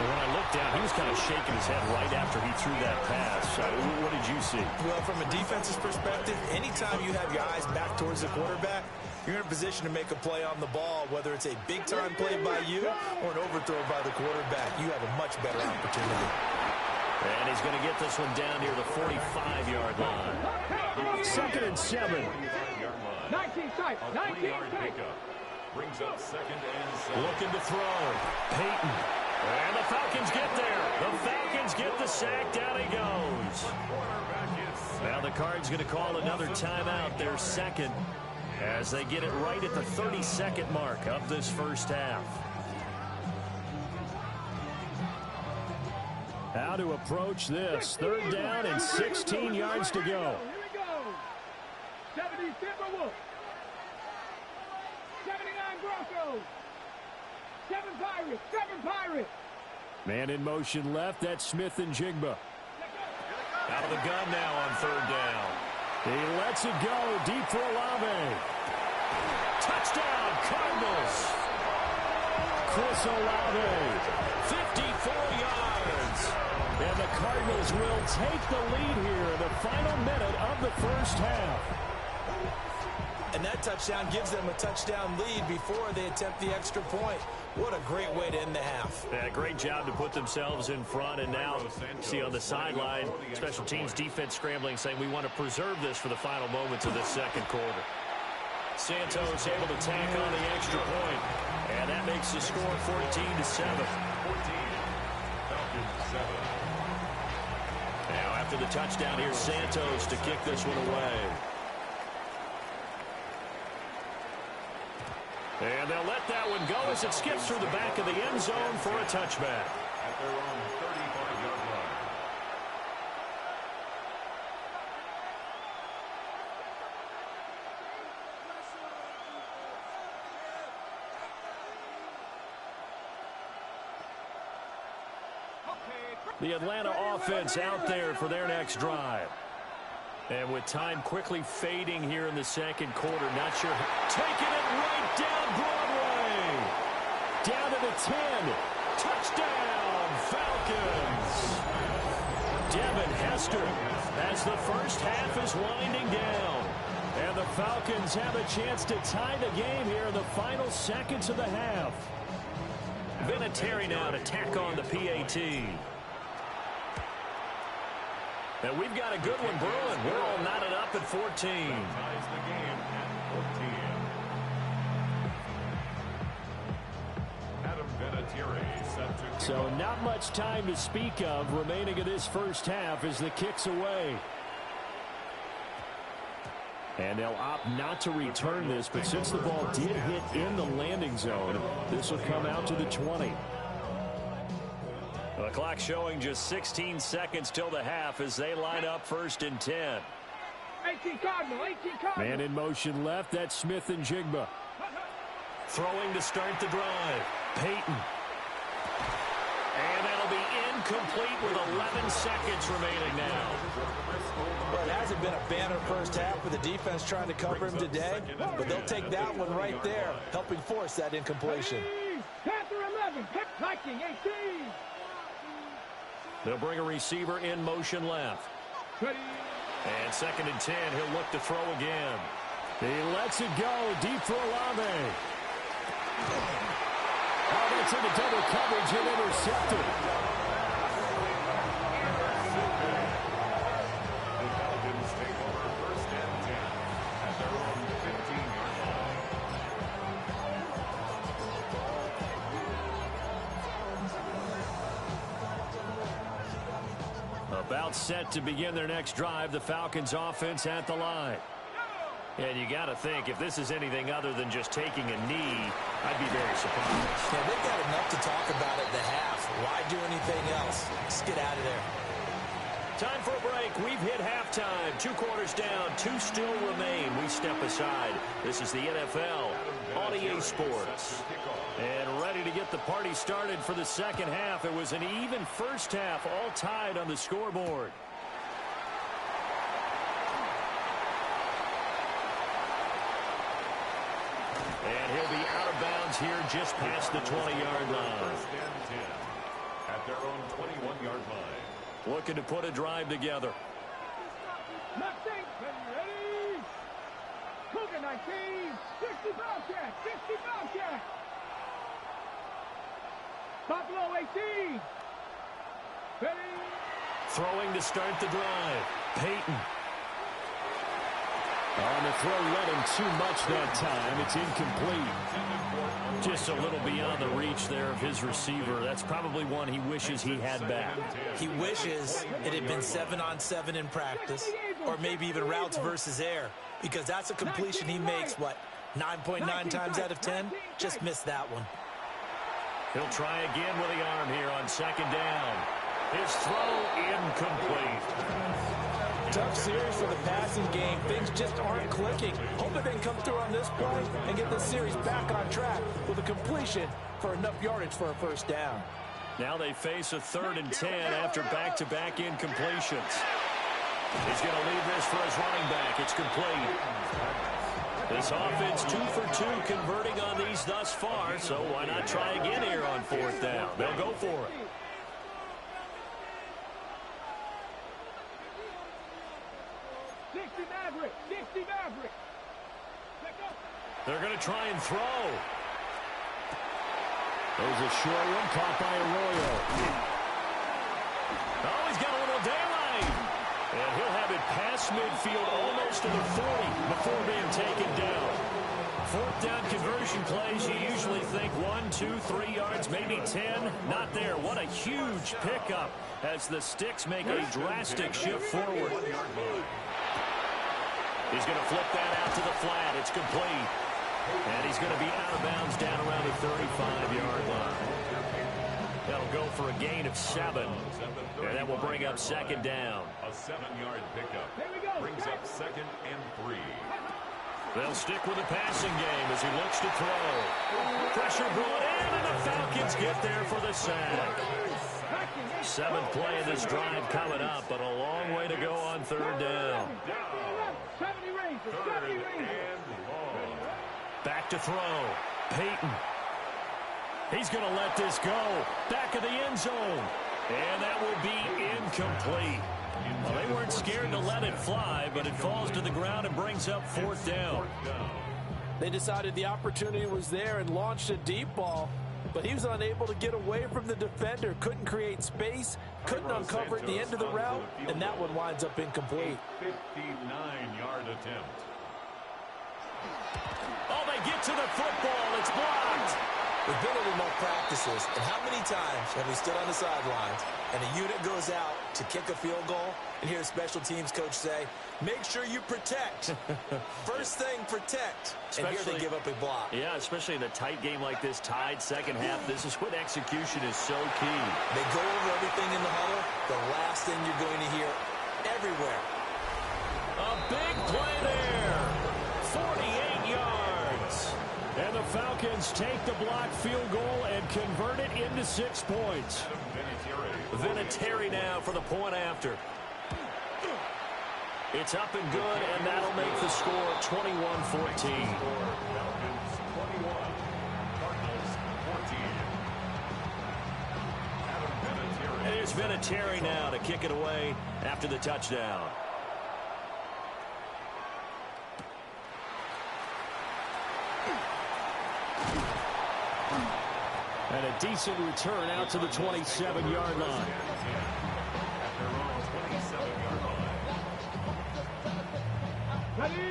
When I looked down, he was kind of shaking his head right after he threw that pass. What did you see? Well, from a defense's perspective, anytime you have your eyes back towards the quarterback, you're in a position to make a play on the ball, whether it's a big-time play by you or an overthrow by the quarterback. You have a much better opportunity. And he's going to get this one down near the 45-yard line. Second and 7. 19 tight. 19 tight. Brings up second and 7. Looking to throw. Peyton. And the Falcons get there. The Falcons get the sack. Down he goes. Now the Cards going to call another timeout, their second, as they get it right at the 32nd mark of this first half. How to approach this. Third down and 16 yards to go. Here we go. 70 Timberwolves. 79 Broncos. 7 Pirates. 7 Pirates. Man in motion left. That's Smith and Jigba. Out of the gun now on third down. He lets it go deep for Olave. Touchdown, Cardinals. Chris Olave, 54 yards. And the Cardinals will take the lead here in the final minute of the first half. And that touchdown gives them a touchdown lead before they attempt the extra point. What a great way to end the half. Yeah, great job to put themselves in front. And now, see on the sideline, special teams defense scrambling, saying we want to preserve this for the final moments of this second quarter. Santos able to tack on the extra point. And that makes the score 14-7. 14. Falcons 7. Now after the touchdown, here's Santos to kick this one away. And they'll let that one go as it skips through the back of the end zone for a touchback. At their own 35-yard line. The Atlanta offense out there for their next drive. And with time quickly fading here in the second quarter, not sure. Taking it right down Broadway. Down to the 10. Touchdown, Falcons. Devin Hester as the first half is winding down. And the Falcons have a chance to tie the game here in the final seconds of the half. Vinatieri now to tack on the PAT. And we've got a good one brewing. We're all knotted up at 14. Ties the game at 14. Adam Vinatieri set to So not much time to speak of remaining in this first half as the kick's away. And they'll opt not to return this, but since the ball did hit in the landing zone, this will come out to the 20. A The clock showing just 16 seconds till the half as they line up 1st and 10. 18 Cardinal, 18 Cardinal. Man in motion left. That's Smith and Jigba. Throwing to start the drive. Peyton. And that'll be incomplete with 11 seconds remaining now. Well, it hasn't been a banner first half with the defense trying to cover him today, but they'll take that one right there, helping force that incompletion. Panther 11, Viking 18. They'll bring a receiver in motion left. Ready. And 2nd and 10, he'll look to throw again. He lets it go deep for Olave. Oh, that's into double coverage and intercepted. The Falcons take over 1st and 10 at their own 15-yard line. About set to begin their next drive, the Falcons offense at the line. And you got to think, if this is anything other than just taking a knee, I'd be very surprised. Yeah, they've got enough to talk about at the half. Why do anything else? Just get out of there. Time for a break. We've hit halftime. 2 quarters down. 2 still remain. We step aside. This is the NFL on EA Sports. And ready to get the party started for the second half. It was an even first half, all tied on the scoreboard. And he'll be out of bounds here just past the 20-yard line. 1st and 10 at their own 21-yard line. Looking to put a drive together. Mustang, ready. Cougar 19, 60 Bobcat, 60 Bobcat. Buffalo 18. Ready. Throwing to start the drive. Peyton. On the throw, led him too much that time. It's incomplete. Just a little beyond the reach there of his receiver. That's probably one he wishes he had back. He wishes it had been 7-on-7 in practice, or maybe even routes versus air, because that's a completion he makes, 9.9 times out of 10? Just missed that one. He'll try again with the arm here on 2nd down. His throw incomplete. Tough series for the passing game. Things just aren't clicking. Hoping they can come through on this play and get this series back on track with a completion for enough yardage for a 1st down. Now they face a 3rd and 10 after back-to-back incompletions. He's going to leave this for his running back. It's complete. This offense 2 for 2 converting on these thus far, so why not try again here on 4th down? They'll go for it. They're going to try and throw. There's a short one caught by Arroyo. Oh, he's got a little daylight. And he'll have it past midfield almost to the 40 before being taken down. 4th down conversion plays, you usually think 1, 2, 3 yards, maybe 10. Not there. What a huge pickup as the Sticks make a drastic shift forward. He's going to flip that out to the flat. It's complete. And he's going to be out of bounds down around the 35-yard line. That'll go for a gain of 7. And that will bring up 2nd down. A 7-yard pickup brings up 2nd and 3. They'll stick with the passing game as he looks to throw. Pressure brought in, and the Falcons get there for the sack. 7th play of this drive coming up, but a long way to go on 3rd down. 3rd and long. Back to throw. Peyton. He's going to let this go. Back of the end zone. And that will be incomplete. Well, they weren't scared to let it fly, but it falls to the ground and brings up 4th down. They decided the opportunity was there and launched a deep ball, but he was unable to get away from the defender, couldn't create space, couldn't uncover at the end of the route, and that one winds up incomplete. 59-yard attempt. Oh, they get to the football. It's blocked. We've been at enough practices, and how many times have we stood on the sidelines and a unit goes out to kick a field goal and hear a special teams coach say, make sure you protect. First thing, protect. And here they give up a block. Yeah, especially in a tight game like this, tied second half. This is when execution is so key. They go over everything in the huddle. The last thing you're going to hear everywhere. A big play there. 48 yards. And the Falcons take the blocked field goal and convert it into 6 points. Vinatieri now for the point after. It's up and good, and that'll make the score 21-14. And here's Vinatieri now to kick it away after the touchdown. And a decent return out to the 27-yard line.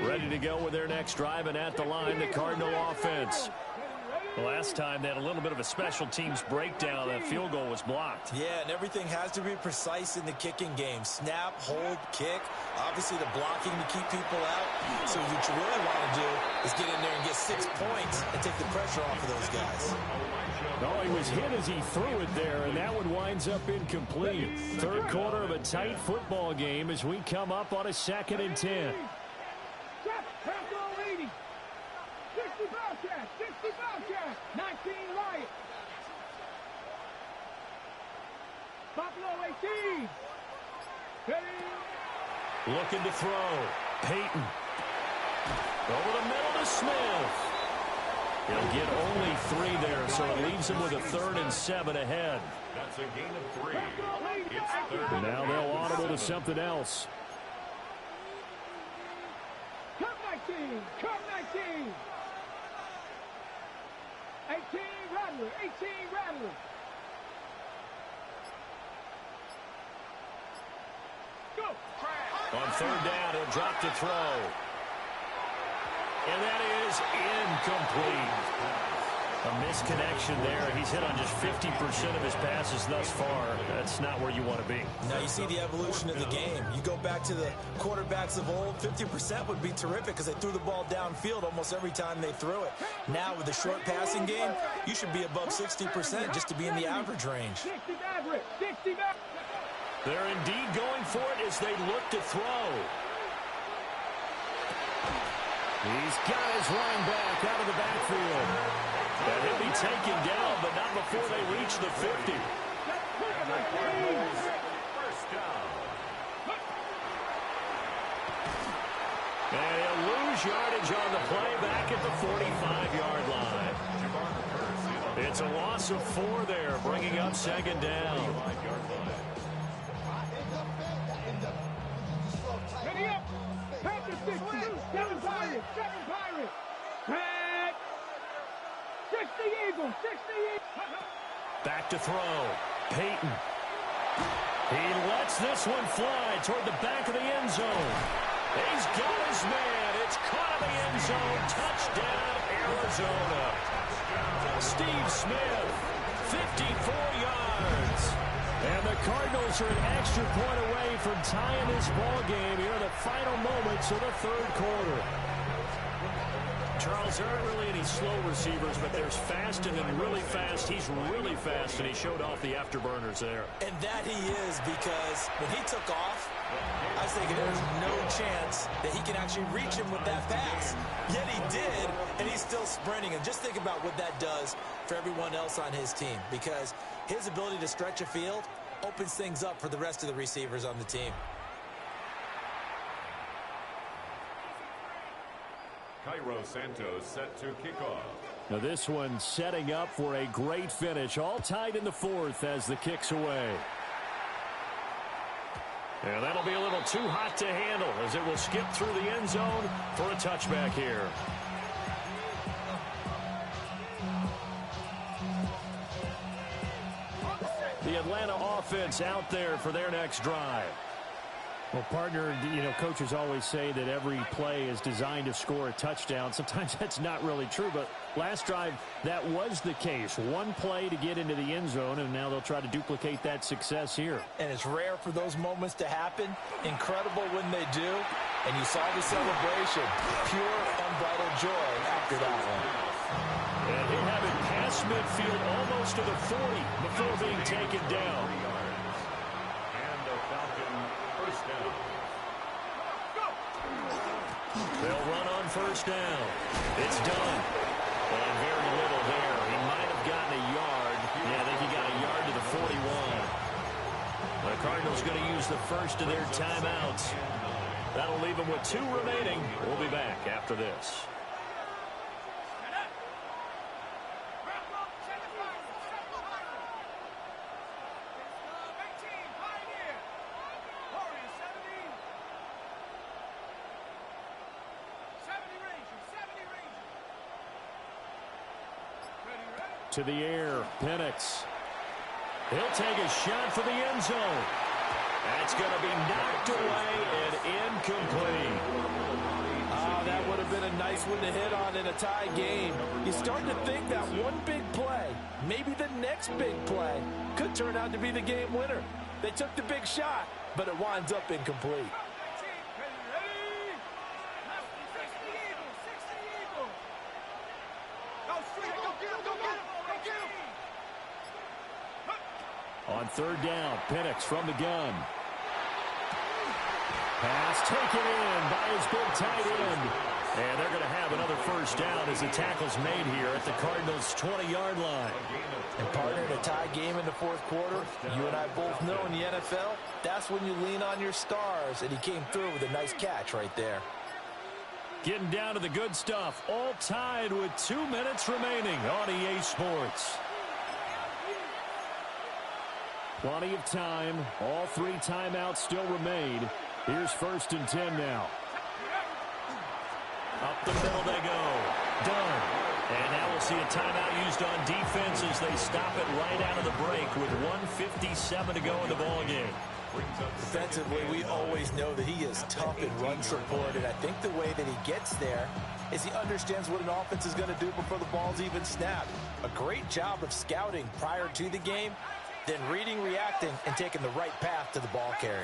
Ready to go with their next drive, and at the line, the Cardinal offense. The last time they had a little bit of a special teams breakdown. That field goal was blocked. Yeah, and everything has to be precise in the kicking game. Snap, hold, kick. Obviously, the blocking to keep people out. So what you really want to do is get in there and get 6 points and take the pressure off of those guys. Oh, he was hit as he threw it there, and that one winds up incomplete. Third quarter of a tight football game as we come up on a 2nd and 10. 60 Bobcats, 60 Bobcats, 19 Riot. Buffalo 18. Looking to throw. Peyton. Over the middle to Smith. He'll get only 3 there, so it leaves him with a 3rd and 7 ahead. That's a gain of 3. It's 3rd. And now they'll audible to something else. Come 19, come 19. 18 Rattler, 18 Rattler. Go. On 3rd down, he'll drop to throw. And that is incomplete. A misconnection there. He's hit on just 50% of his passes thus far. That's not where you want to be. Now you see the evolution of the game. You go back to the quarterbacks of old, 50% would be terrific because they threw the ball downfield almost every time they threw it. Now with the short passing game, you should be above 60% just to be in the average range. 60 average, 60 average. They're indeed going for it as they look to throw. He's got his running back out of the backfield. And he'll be taken down, but not before they reach the 50. And he'll lose yardage on the play back at the 45-yard line. It's a loss of 4 there, bringing up 2nd down. Ready up. Pack the 60. 7 Pirates, 7 Pirates. Pack. 60 Eagles, 60 Eagles. Back to throw. Peyton. He lets this one fly toward the back of the end zone. He's got his man. It's caught in the end zone. Touchdown, Arizona. Steve Smith, 54 yards. And the Cardinals are an extra point away from tying this ball game here in the final moments of the 3rd quarter. Charles, there aren't really any slow receivers, but there's fast and then really fast. He's really fast, and he showed off the afterburners there. And that he is, because when he took off, I was thinking there's no chance that he can actually reach him with that pass. Yet he did, and he's still sprinting. And just think about what that does for everyone else on his team, because his ability to stretch a field opens things up for the rest of the receivers on the team. Cairo Santos set to kick off. Now this one setting up for a great finish. All tied in the 4th as the kick's away. And that'll be a little too hot to handle as it will skip through the end zone for a touchback here. The Atlanta offense out there for their next drive. Well, partner, you know, coaches always say that every play is designed to score a touchdown. Sometimes that's not really true, but last drive, that was the case. One play to get into the end zone, and now they'll try to duplicate that success here. And it's rare for those moments to happen. Incredible when they do. And you saw the celebration. Pure, unbridled joy after that one. And he'll have it past midfield almost to the 40 before being taken down. And a Falcon first down. They'll run on first down. It's done. And very little there. He might have gotten a yard. Yeah, I think he got a yard to the 41. The Cardinals going to use the first of their timeouts. That'll leave them with 2 remaining. We'll be back after this. To the air, Penix. He'll take a shot for the end zone. That's going to be knocked away and incomplete. That would have been a nice one to hit on in a tie game. You're starting to think that one big play, maybe the next big play, could turn out to be the game winner. They took the big shot, but it winds up incomplete. On third down, Penix from the gun. Pass taken in by his big tight end. And they're going to have another first down as the tackle's made here at the Cardinals' 20-yard line. And partner, in a tie game in the fourth quarter, you and I both know in the NFL, that's when you lean on your stars. And he came through with a nice catch right there. Getting down to the good stuff. All tied with 2 minutes remaining on EA Sports. Plenty of time. All 3 timeouts still remain. Here's 1st and 10 now. Up the middle they go. Done. And now we'll see a timeout used on defense as they stop it right out of the break with 1:57 to go in the ballgame. Defensively, we always know that he is tough in run support, and I think the way that he gets there is he understands what an offense is going to do before the ball's even snapped. A great job of scouting prior to the game, then reading, reacting, and taking the right path to the ball carrier.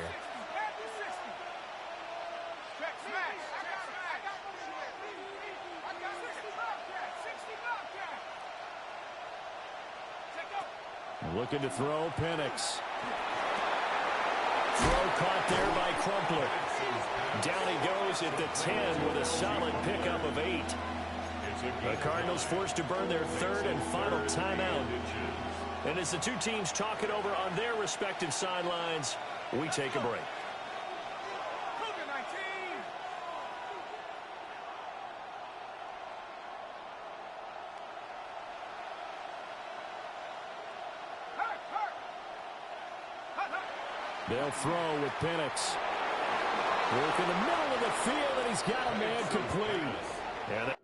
Looking to throw, Penix. Throw caught there by Crumpler. Down he goes at the 10 with a solid pickup of 8. The Cardinals forced to burn their 3rd and final timeout. And as the 2 teams talk it over on their respective sidelines, we take a break. They'll throw with Penix. Work in the middle of the field, and he's got a man complete. And